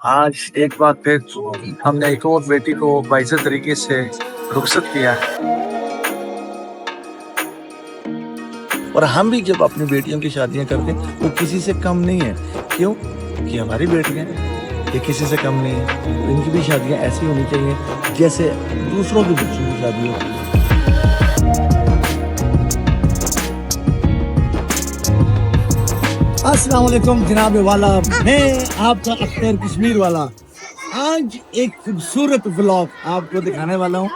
आज एक बार फिर हमने एक और बेटी को बाइज़्ज़त तरीके से रुखसत किया है। और हम भी जब अपनी बेटियों की शादियां करते हैं वो किसी से कम नहीं है। क्यों? कि हमारी बेटियां हैं, ये किसी से कम नहीं है। तो इनकी भी शादियां ऐसी होनी चाहिए जैसे दूसरों की बच्चों की शादी होती है। अस्सलाम वालेकुम जनाब वाला, मैं आपका अख्तर कश्मीर वाला। आज एक खूबसूरत व्लॉग आपको दिखाने वाला हूँ।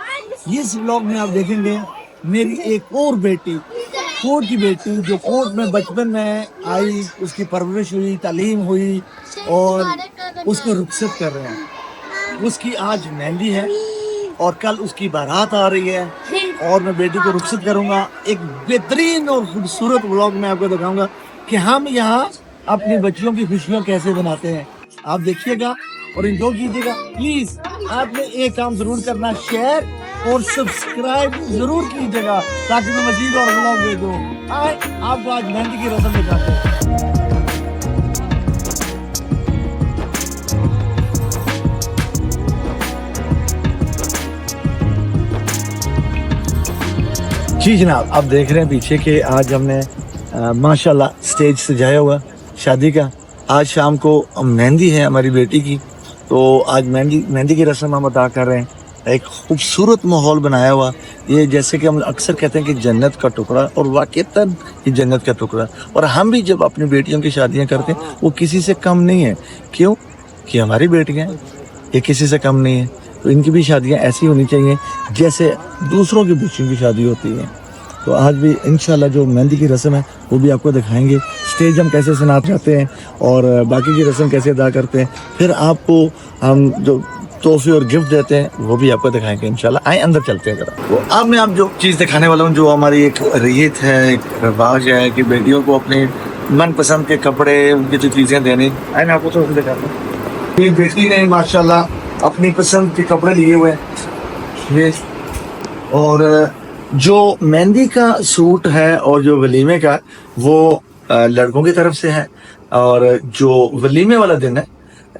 इस व्लॉग में आप देखेंगे मेरी एक और बेटी, कोर्ट की बेटी, जो कोर्ट में बचपन में आई, उसकी परवरिश हुई, तालीम हुई और उसको रुखसत कर रहे हैं। उसकी आज मेहंदी है और कल उसकी बारात आ रही है और मैं बेटी को रुखसत करूंगा। एक बेहतरीन और खूबसूरत व्लॉग में आपको दिखाऊंगा कि हम यहाँ अपनी बच्चियों की खुशियाँ कैसे बनाते हैं। आप देखिएगा और एंजॉय कीजिएगा। प्लीज आपने एक काम जरूर करना, शेयर और सब्सक्राइब जरूर कीजिएगा ताकि मैं मजीद और व्लॉग भेजूं। आए आपको आज मेहंदी की रस्म दिखाते हैं। जी जनाब, आप देख रहे हैं पीछे के आज हमने माशाल्लाह स्टेज सजाया हुआ शादी का। आज शाम को मेहंदी है हमारी बेटी की, तो आज मेहंदी की रस्म हम अदा कर रहे हैं। एक खूबसूरत माहौल बनाया हुआ, ये जैसे कि हम अक्सर कहते हैं कि जन्नत का टुकड़ा, और वाकईतन ये जन्नत का टुकड़ा। और हम भी जब अपनी बेटियों की शादियां करते हैं वो किसी से कम नहीं है। क्यों? कि हमारी बेटियां हैं, ये किसी से कम नहीं है। तो इनकी भी शादियां ऐसी होनी चाहिए जैसे दूसरों की बच्चियों की शादी होती है। तो आज भी इंशाल्लाह जो मेहंदी की रस्म है वो भी आपको दिखाएंगे। स्टेज हम कैसे सनाते जाते हैं और बाकी की रस्म कैसे अदा करते हैं, फिर आपको हम जो तोहफे और गिफ्ट देते हैं वो भी आपको दिखाएंगे इंशाल्लाह। आए अंदर चलते हैं जरा। तो अब मैं आप जो चीज़ दिखाने वाला हूँ, जो हमारी एक रीत है, एक रिवाज है कि बेटियों को अपने मनपसंद के कपड़े, उनकी जो चीज़ें देनी। आए मैं आपको तो दिखाता हूँ। ये बेटी ने माशाल्लाह अपनी पसंद के कपड़े लिए हुए हैं ये, और जो मेहंदी का सूट है और जो वलीमे का वो लड़कों की तरफ से है, और जो वलीमे वाला दिन है,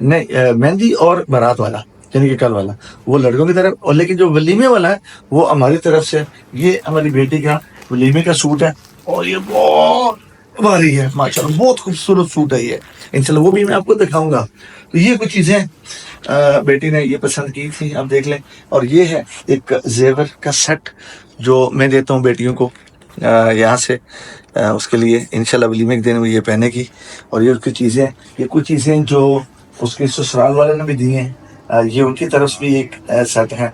नहीं मेहंदी और बारात वाला यानी कि कल वाला, वो लड़कों की तरफ, और लेकिन जो वलीमे वाला है वो हमारी तरफ से। ये हमारी बेटी का वलीमे का सूट है और ये बहुत भारी है माशाल्लाह, बहुत खूबसूरत सूट है ये। इंशाल्लाह वो भी मैं आपको दिखाऊंगा। तो ये कुछ चीज़ें बेटी ने ये पसंद की थी, आप देख लें। और ये है एक जेवर का सेट जो मैं देता हूँ बेटियों को यहाँ से, उसके लिए इंशाल्लाह वलीमे के दिन वो ये पहनेगी। और ये उसकी चीज़ें, ये कुछ चीज़ें जो उसके ससुराल वाले ने भी दी हैं, ये उनकी तरफ भी एक सेट है,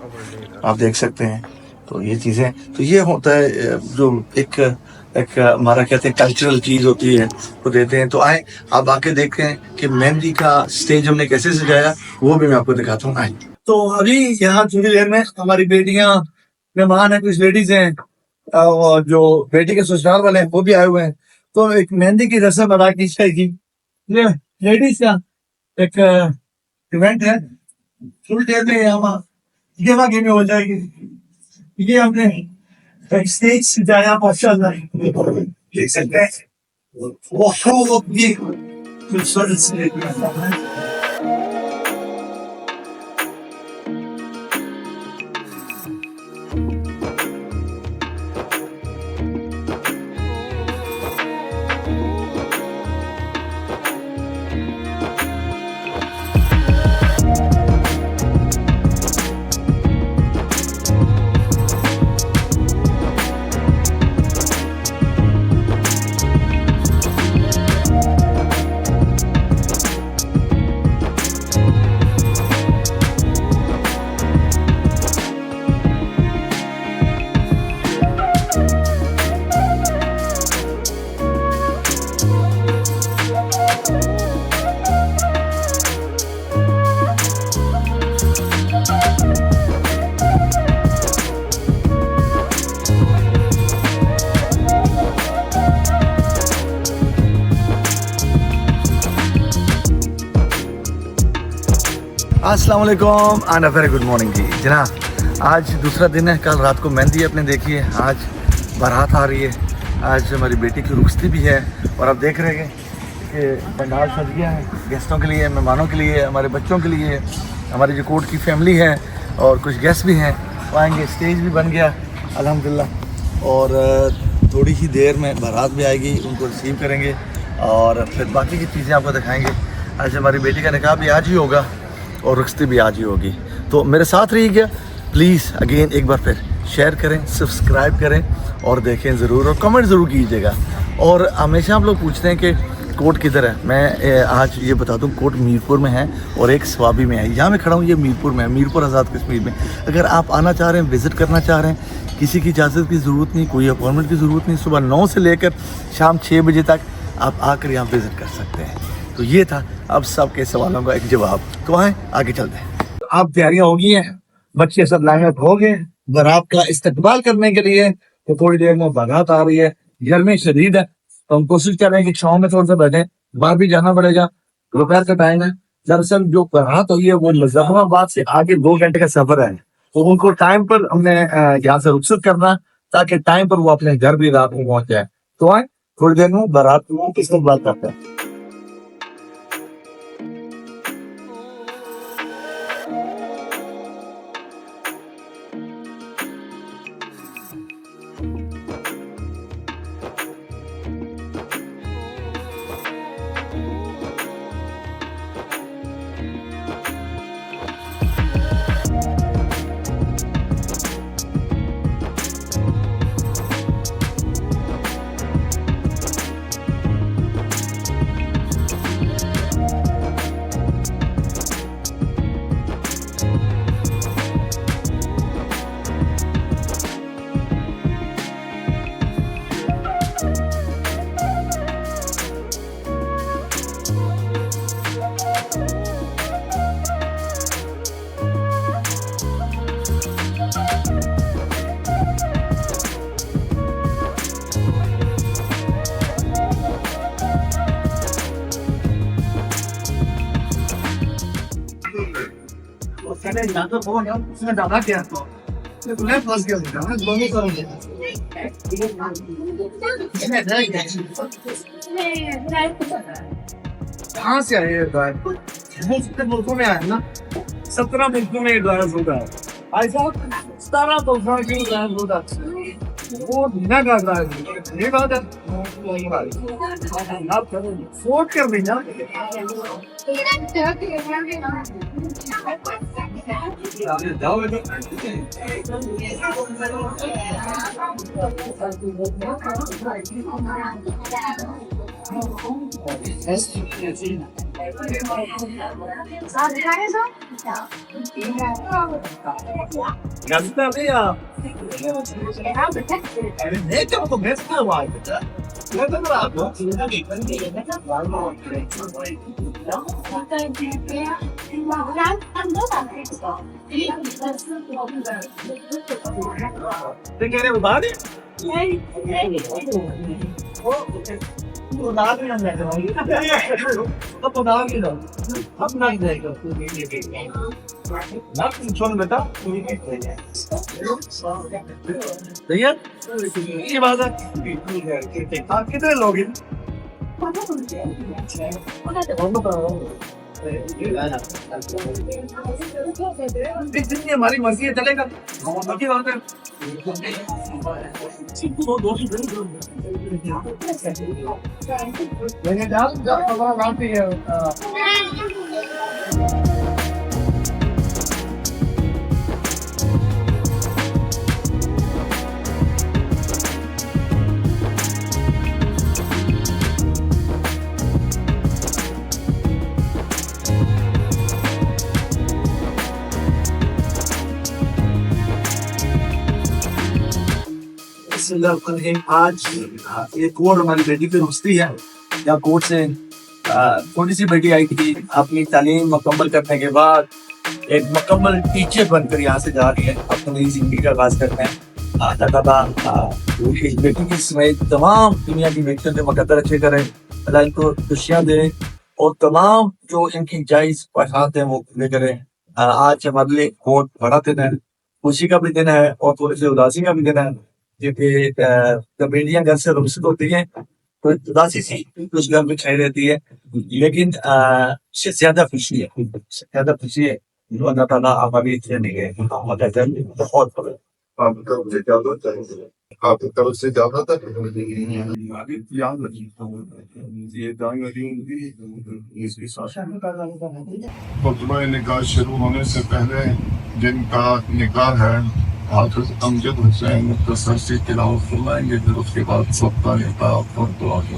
आप देख सकते हैं। तो ये चीज़ें, तो ये होता है जो एक एक हमारा कहते हैं कल्चरल चीज़ होती है, वो देते हैं। तो आए आप आके देखें कि मेहंदी का स्टेज हमने कैसे सजाया, वो भी मैं आपको दिखाता हूँ। आए तो अभी यहाँ थोड़ी देर में हमारी बेटियाँ मेहमान है, कुछ लेडीज हैं और जो बेटी के ससुराल वाले हैं वो भी आए हुए हैं। तो एक मेहंदी की रस्म अदा की जाएगी। ये लेडीज का एक इवेंट है, फुल देर में हम गेमा गेमी हो जाएगी। ये हमने एक स्टेज सजाया माशाल्लाह, देख सकते हैं बहुत ही खूबसूरत स्टेज है। अस्सलाम वालेकुम and a very good morning जी जनाब। आज दूसरा दिन है, कल रात को मेहंदी आपने देखी है, आज बारात आ रही है, आज हमारी बेटी की रुखसती भी है। और आप देख रहे हैं के पंडाल सज गया है गेस्टों के लिए, मेहमानों के लिए, हमारे बच्चों के लिए, हमारी जो कोर्ट की फैमिली है और कुछ गेस्ट भी हैं वो आएंगे। स्टेज भी बन गया अल्हम्दुलिल्लाह और थोड़ी ही देर में बारात भी आएगी, उनको रिसीव करेंगे और फिर बाकी की चीज़ें आपको दिखाएंगे। आज हमारी बेटी का निकाह भी आज ही होगा और रुखसती भी आज ही होगी। तो मेरे साथ रहिएगा प्लीज़। अगेन एक बार फिर शेयर करें, सब्सक्राइब करें और देखें ज़रूर और कमेंट ज़रूर कीजिएगा। और हमेशा आप लोग पूछते हैं कि कोर्ट किधर है। मैं आज ये बता दूं, कोर्ट मीरपुर में है और एक स्वाबी में है। यहाँ मैं खड़ा हूँ, ये मीरपुर में है, मीरपुर आज़ाद कश्मीर में। अगर आप आना चाह रहे हैं, विज़िट करना चाह रहे हैं, किसी की इजाज़त की ज़रूरत नहीं, कोई अपॉइंटमेंट की ज़रूरत नहीं। सुबह 9 से लेकर शाम 6 बजे तक आप आकर यहाँ विज़िट कर सकते हैं। तो ये था अब सबके सवालों का एक जवाब। तो आए आगे चलते हैं। अब तैयारियां हो गई हैं, बच्चे सब लाइनअप हो गए बारात का इस्तकबाल करने के लिए। तो थोड़ी देर में बारात आ रही है, गर्मी शदीद है, तो हम कोशिश कर रहे हैं कि छाँव में थोड़ा सा बैठे। बाहर भी जाना पड़ेगा, दोपहर का टाइम है। दरअसल जो बारात हुई है वो मुजफ्फराबाद से आगे 2 घंटे का सफर है, तो उनको टाइम पर हमने यहाँ से रुखसत करना ताकि टाइम पर वो अपने घर भी रात में पहुंच जाए। तो आए थोड़ी देर में बारात को इस्तकबाल करते हैं। उसमें डाला क्या मैं फंस गया दोनों करोगे कहाँ से आए वो मुल्कों में आए ना, 17 मुल्कों में ड्राइव होता है। भाई साहब 17 तो क्यों ड्राइव होता वो बिना का ड्राइव ये बात है। आप फोर्ट कर देना बेटा भैया ये बात है। आप कितने लोग हैं? जितनी हमारी मर्जी है चलेगा। बाकी बात है आज ये कोर्ट हमारी बेटी पे रुस्ती है। या कोर्ट से थोड़ी सी बेटी आई थी, अपनी तालीम मुकम्मल करने के बाद एक मुकम्मल टीचर बनकर यहाँ से जा रही है, अपनी जिंदगी का आगाज करते हैं। अल्लाह ताला इस बेटी की समेत तमाम दुनिया की बेटियों के मुकद्दर अच्छे करें, अल्लाह इनको खुशियाँ दे और तमाम जो इनकी जायज़ ख्वाहिशात हैं वो पूरे करें। आज हमारे लिए बहुत बड़ा दिन है, खुशी का भी दिन है और थोड़ी सी उदासी का भी दिन है, क्योंकि जब बेटियां घर से रुखसत होती हैं तो उदासी सी उस घर में छाई रहती है, लेकिन उससे ज्यादा खुशी है, उससे ज्यादा खुशी है जो अल्लाह ताला हमारी देने गए बहुत बड़ा। आपकी तरफ से ज्यादा चाहिए, आपकी तरफ से ज्यादा तक आगे याद रखिए ये दाएं इसकी खुतबा निकाह शुरू होने से पहले जिनका निकाह है हाफिज अमजद हुसैन मुख्तसर से तिलावत फरमाएंगे, फिर उसके बाद सबका निकाह और दुआ की।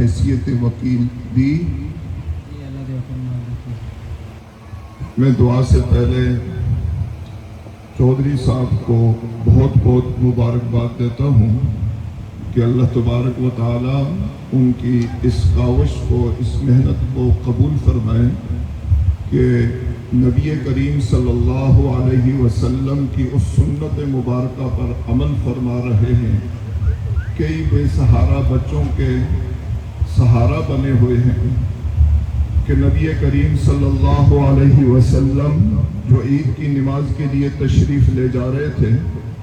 हैसियत वकील दी। मैं दुआ से पहले चौधरी साहब को बहुत बहुत मुबारकबाद देता हूँ कि अल्लाह तबारक व तआला उनकी इस काविश को, इस मेहनत को कबूल फरमाए कि नबी करीम सल्लल्लाहु अलैहि वसल्लम की उस सुन्नत मुबारका पर अमल फरमा रहे हैं। कई बेसहारा बच्चों के सहारा बने हुए हैं कि नबी करीम सल्लल्लाहु अलैहि वसल्लम जो ईद की नमाज के लिए तशरीफ ले जा रहे थे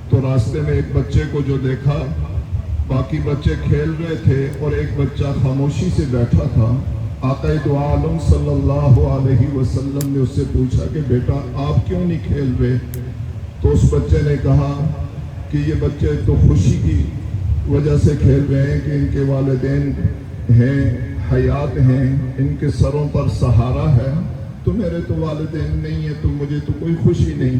तो रास्ते में एक बच्चे को जो देखा, बाकी बच्चे खेल रहे थे और एक बच्चा खामोशी से बैठा था। आका दो आलम सल्लल्लाहु अलैहि वसल्लम ने उससे पूछा कि बेटा आप क्यों नहीं खेल रहे? तो उस बच्चे ने कहा कि ये बच्चे तो खुशी की वजह से खेल रहे हैं कि इनके वालिदैन हैं, हयात हैं, इनके सरों पर सहारा है, तो मेरे तो वालिदैन नहीं है, तो मुझे तो कोई खुशी नहीं।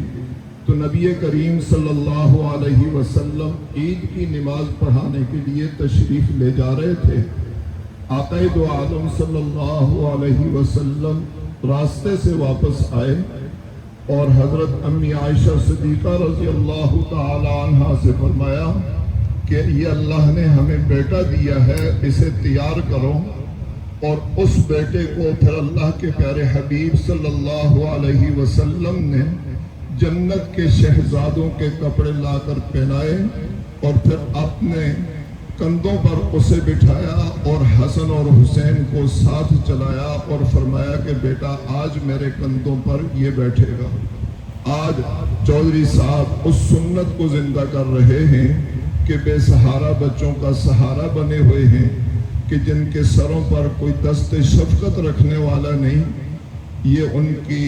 तो नबी करीम सल्लल्लाहु अलैहि वसल्लम ईद की नमाज पढ़ाने के लिए तशरीफ ले जा रहे थे। आका दो आलम सल्लल्लाहु अलैहि वसल्लम रास्ते से वापस आए और हजरत अम्मी आयशा सिद्दीका रज़ी अल्लाह तआला अन्हा से फरमाया कि ये अल्लाह ने हमें बेटा दिया है, इसे तैयार करो। और उस बेटे को फिर अल्लाह के प्यारे हबीब सल्लल्लाहु अलैहि वसल्लम ने जन्नत के शहजादों के कपड़े लाकर पहनाए और फिर अपने कंधों पर उसे बिठाया और हसन और हुसैन को साथ चलाया और फरमाया कि बेटा आज मेरे कंधों पर ये बैठेगा। आज चौधरी साहब उस सुन्नत को जिंदा कर रहे हैं कि बेसहारा बच्चों का सहारा बने हुए हैं कि जिनके सरों पर कोई दस्ते शफकत रखने वाला नहीं, ये उनकी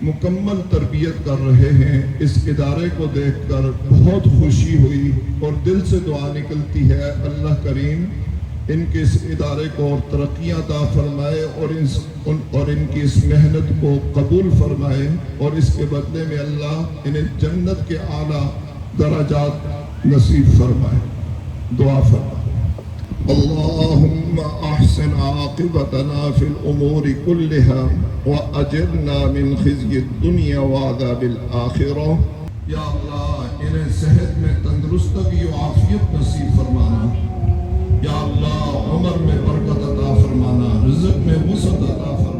मुकम्मल तरबियत कर रहे हैं। इस इदारे को देखकर बहुत खुशी हुई और दिल से दुआ निकलती है अल्लाह करीम इनके इस इदारे को और तरक्कियाँ अता फरमाए और इनकी इस मेहनत को कबूल फरमाए और इसके बदले में अल्लाह इन्हें जन्नत के आला दराजात नसीब फरमाए। दुआ फरमाए। अल्लाहुम्मा अहसिन आक़िबतना फिल उमूरि कुल्लिहा व अजिरना मिन खिज़्यि दुनिया व अज़ाबिल आखिरह। या अल्लाह इन्हें सेहत में तंदुरुस्ती और आफियत नसीब फरमाना। या अल्लाह उम्र में बरकत अता फरमाना, रिज़्क़ में वसअत अता फरमाना।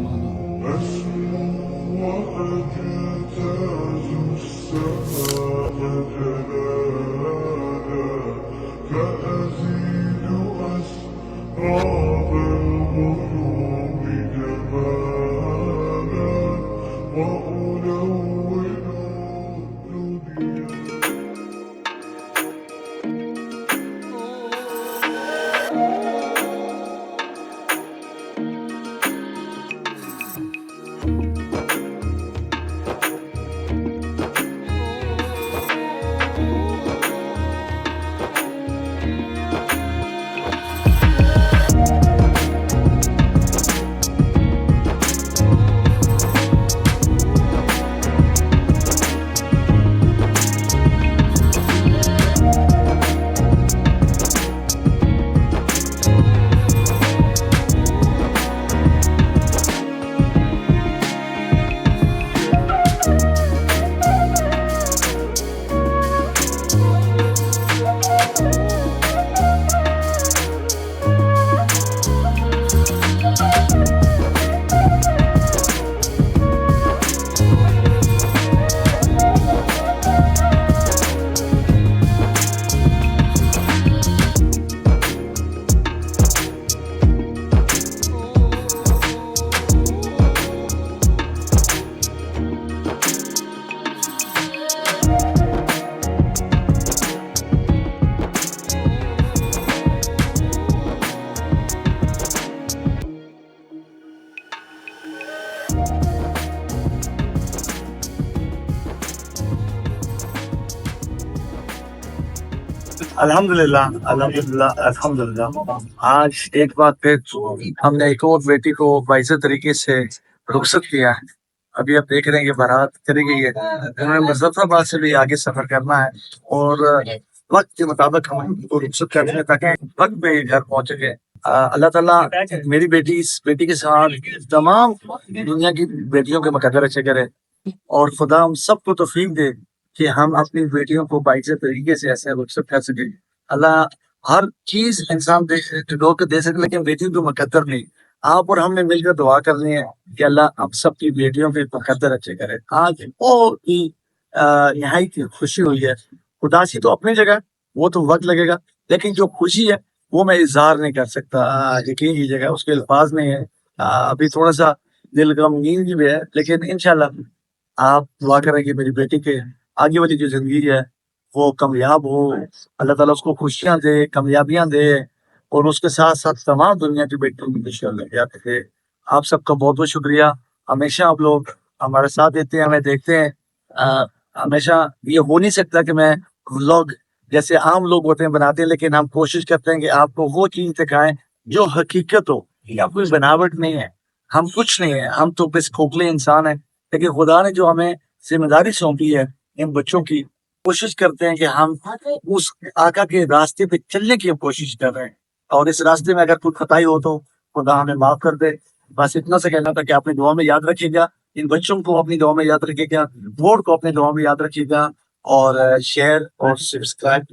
अल्हम्दुलिल्लाह अल्हम्दुलिल्लाह अल्हम्दुलिल्लाह। आज एक बार फिर हमने एक और बेटी को बाइज़्ज़त तरीके से रुखसत किया है। अभी आप देख रहे हैं कि बारात चली गई है। उन्होंने मुज़फ़्फ़राबाद से भी आगे सफ़र करना है और वक़्त के मुताबिक हम उनको रुखसत करते हैं ताकि वक़्त पे घर पहुँचेंगे। अल्लाह ताला मेरी बेटी इस बेटी के साथ तमाम दुनिया की बेटियों के मुक़द्दर अच्छे करे और खुदा हम सबको तौफ़ीक दे कि हम अपनी बेटियों को बाइज़्ज़त तरीके से ऐसे रुखसत कर सकें। अल्लाह हर चीज़ इंसान लोग को दे सके लेकिन बेटियों को मुक़द्दर नहीं। आप और हमने मिलकर दुआ करनी है कि अल्लाह हम सबकी बेटियों के मुक़द्दर अच्छे करे। आज बहुत ही यहाँ की खुशी हुई है। उदासी तो अपनी जगह, वो तो वक़्त लगेगा, लेकिन जो खुशी है वो मैं इज़हार नहीं कर सकता। यकीन कीजिएगा उसके अल्फ़ाज़ नहीं है। अभी थोड़ा-सा दिल गमगीन भी है, लेकिन इंशाल्लाह आप दुआ करें कि मेरी बेटी के आगे वाली जो ज़िंदगी है वो कामयाब हो। अल्लाह ताला उसको खुशियाँ दे, कामयाबियाँ दे और उसके साथ-साथ तमाम दुनिया की बेटियों को कामयाब दे। आप सबका बहुत-बहुत शुक्रिया। हमेशा आप लोग हमारा साथ देते हैं, हमें देखते हैं। हमेशा ये हो नहीं सकता कि मैं व्लॉग जैसे आम लोग होते हैं बनाते हैं, लेकिन हम कोशिश करते हैं कि आपको वो चीज़ दिखाएँ जो हकीकत हो। या कोई बनावट नहीं है, हम कुछ नहीं है, हम तो बस खोखले इंसान हैं। लेकिन खुदा ने जो हमें ज़िम्मेदारी सौंपी है इन बच्चों की, कोशिश करते हैं कि हम उस आका के रास्ते पे चलने की हम कोशिश कर रहे हैं और इस रास्ते में अगर कोई खताई हो तो खुदा हमें माफ़ कर दे। बस इतना सा कहना था कि अपनी दुआ में याद रखिएगा, इन बच्चों को अपनी दुआ में याद रखिएगा, बोर्ड को अपनी दुआ में याद रखिएगा और शेयर और सब्सक्राइब